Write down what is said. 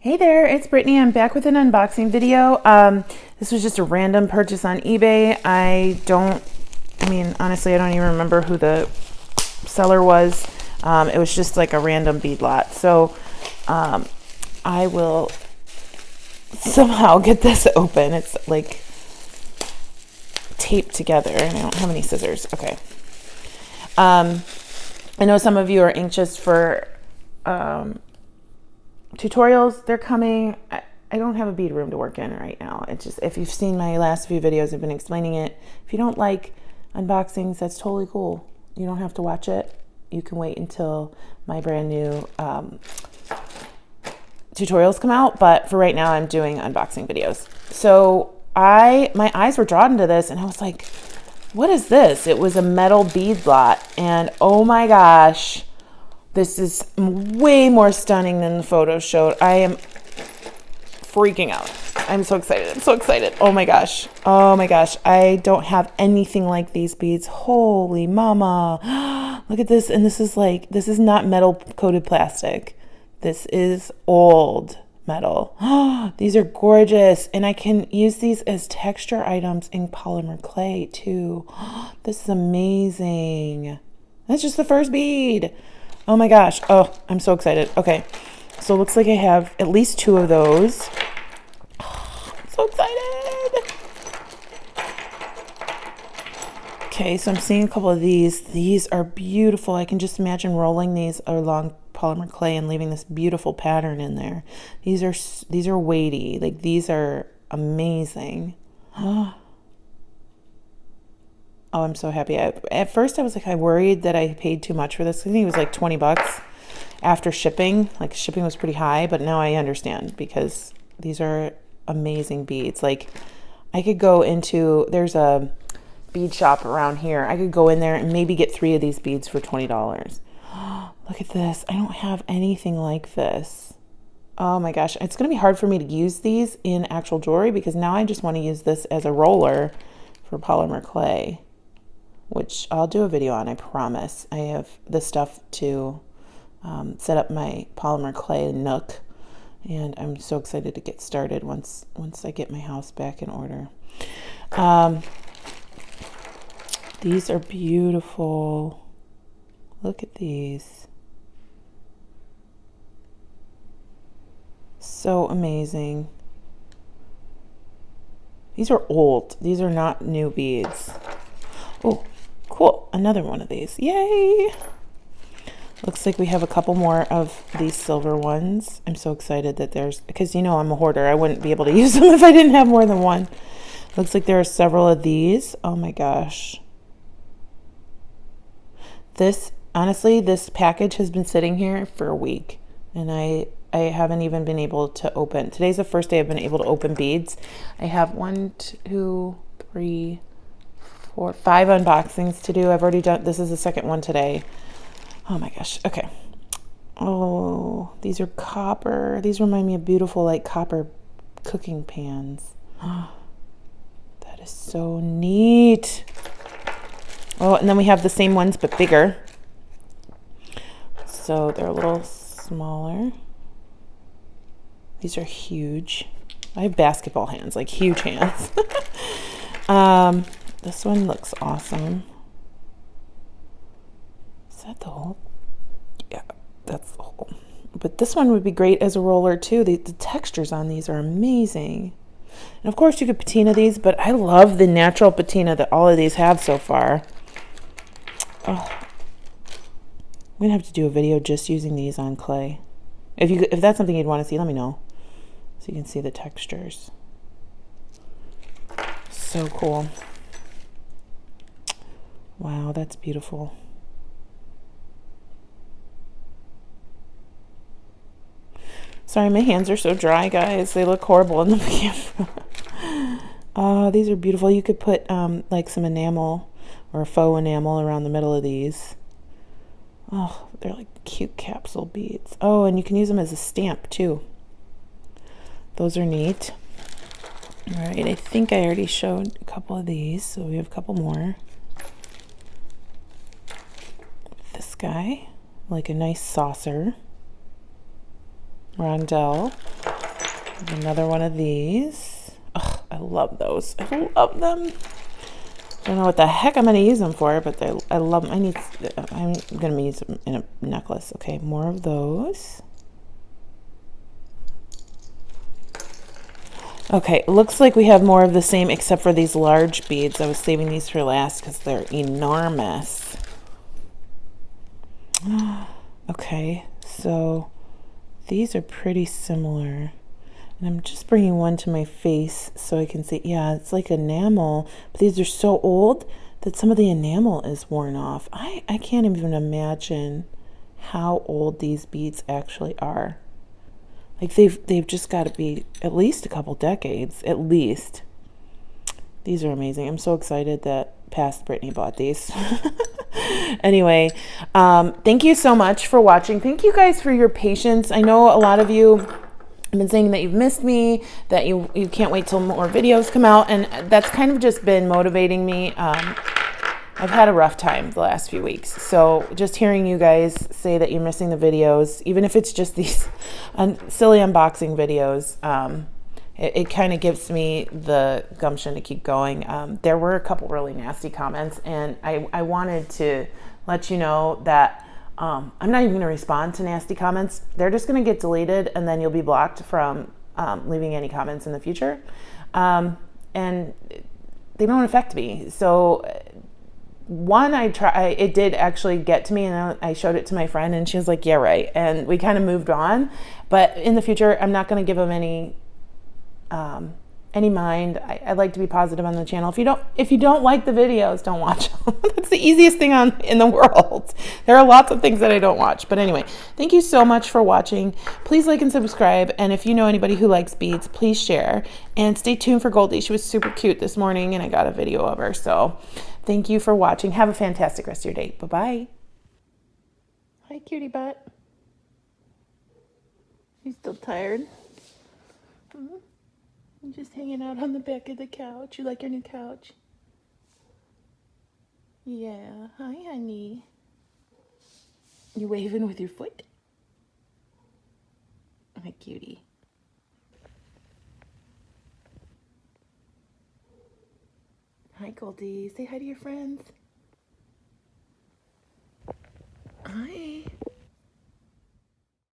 Hey there, it's Brittany. I'm back with an unboxing video. This was just a random purchase on eBay. Honestly, I don't even remember who the seller was. It was just like a random bead lot. So I will somehow get this open. It's like taped together and I don't have any scissors. Okay. I know some of you are anxious for tutorials. They're coming. I don't have a bead room to work in right now. It's just, if you've seen my last few videos, I've been explaining it. If you don't like unboxings, that's totally cool. You don't have to watch it. You can wait until my brand new tutorials come out. But for right now, I'm doing unboxing videos. So my eyes were drawn to this and I was like, what is this? It was a metal bead lot. And oh my gosh, this is way more stunning than the photo showed. I am freaking out. I'm so excited. I'm so excited. Oh my gosh. Oh my gosh. I don't have anything like these beads. Holy mama. Look at this. And this is not metal coated plastic. This is old metal. These are gorgeous. And I can use these as texture items in polymer clay too. This is amazing. That's just the first bead. Oh my gosh. Oh, I'm so excited. Okay. So it looks like I have at least 2 of those. Oh, I'm so excited. Okay, so I'm seeing a couple of these. These are beautiful. I can just imagine rolling these along polymer clay and leaving this beautiful pattern in there. These are weighty. Like, these are amazing. Oh, I'm so happy. At first I was like, I worried that I paid too much for this. I think it was like 20 bucks after shipping. Like, shipping was pretty high, but now I understand because these are amazing beads. Like, I could go into, there's a bead shop around here. I could go in there and maybe get 3 of these beads for $20. Look at this. I don't have anything like this. Oh my gosh. It's going to be hard for me to use these in actual jewelry because now I just want to use this as a roller for polymer clay, which I'll do a video on, I promise. I have the stuff to set up my polymer clay nook, and I'm so excited to get started once I get my house back in order. These are beautiful. Look at these. So amazing. These are old. These are not new beads. Oh, cool. Another one of these. Yay! Looks like we have a couple more of these silver ones. I'm so excited that because I'm a hoarder. I wouldn't be able to use them if I didn't have more than one. Looks like there are several of these. Oh my gosh. Honestly, this package has been sitting here for a week and I haven't even been able to open. Today's the first day I've been able to open beads. I have 1, 2, 3, 4, 5 unboxings to do. I've already done, this is the second one today. Oh my gosh. Okay. Oh, these are copper. These remind me of beautiful, like, copper cooking pans. That is so neat. Oh, and then we have the same ones, but bigger. So they're a little smaller. These are huge. I have basketball hands, like huge hands. This one looks awesome. Is that the hole? Yeah, that's the hole. But this one would be great as a roller too. The textures on these are amazing. And of course you could patina these, but I love the natural patina that all of these have so far. Oh, I'm gonna have to do a video just using these on clay. If that's something you'd want to see, let me know so you can see the textures. So cool. Wow, that's beautiful. Sorry, my hands are so dry, guys. They look horrible in the camera. Oh, these are beautiful. You could put like some enamel or faux enamel around the middle of these. Oh, they're like cute capsule beads. Oh, and you can use them as a stamp too. Those are neat. All right, I think I already showed a couple of these, so we have a couple more. This guy, like a nice saucer. Rondelle. Another one of these. Oh, I love those. I love them. I don't know what the heck I'm going to use them for, but I love them. I'm going to use them in a necklace. Okay, more of those. Okay, looks like we have more of the same except for these large beads. I was saving these for last because they're enormous. Okay, so these are pretty similar. And I'm just bringing one to my face so I can see. Yeah, it's like enamel, but these are so old that some of the enamel is worn off. I can't even imagine how old these beads actually are. Like they've just got to be at least a couple decades, at least. These are amazing. I'm so excited that past Brittany bought these. Anyway, thank you so much for watching. Thank you guys for your patience. I know a lot of you have been saying that you've missed me, that you can't wait till more videos come out, and that's kind of just been motivating me. I've had a rough time the last few weeks, so just hearing you guys say that you're missing the videos, even if it's just these silly unboxing videos, it kind of gives me the gumption to keep going. There were a couple really nasty comments, and I wanted to let you know that I'm not even going to respond to nasty comments. They're just going to get deleted, and then you'll be blocked from leaving any comments in the future. And they don't affect me. So one, it did actually get to me, and I showed it to my friend, and she was like, yeah, right. And we kind of moved on. But in the future, I'm not going to give them any mind. I like to be positive on the channel. If you don't like the videos, don't watch them. That's the easiest thing in the world. There are lots of things that I don't watch. But anyway, thank you so much for watching. Please like and subscribe. And if you know anybody who likes beads, please share. And stay tuned for Goldie. She was super cute this morning, and I got a video of her. So thank you for watching. Have a fantastic rest of your day. Bye-bye. Hi, cutie butt. You still tired? Mm-hmm. I'm just hanging out on the back of the couch. You like your new couch? Yeah. Hi, honey. You waving with your foot? Hi, cutie. Hi, Goldie. Say hi to your friends. Hi.